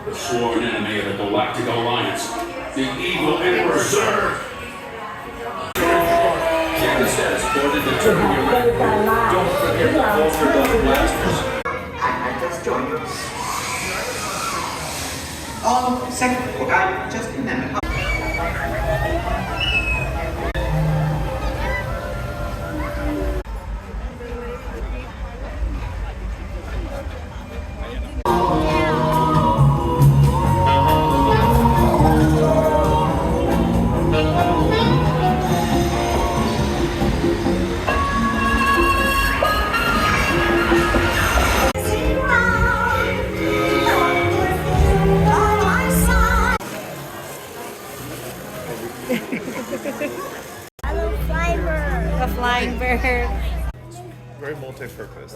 the sworn enemy of the Galactic Alliance, the evil Emperor. Sir! Captain status boarded the turret you're ready. Don't forget the Vulture Dust blasters. I just joined you. Oh, second, okay, just a minute. Hello, flying bird. Very multi-purpose.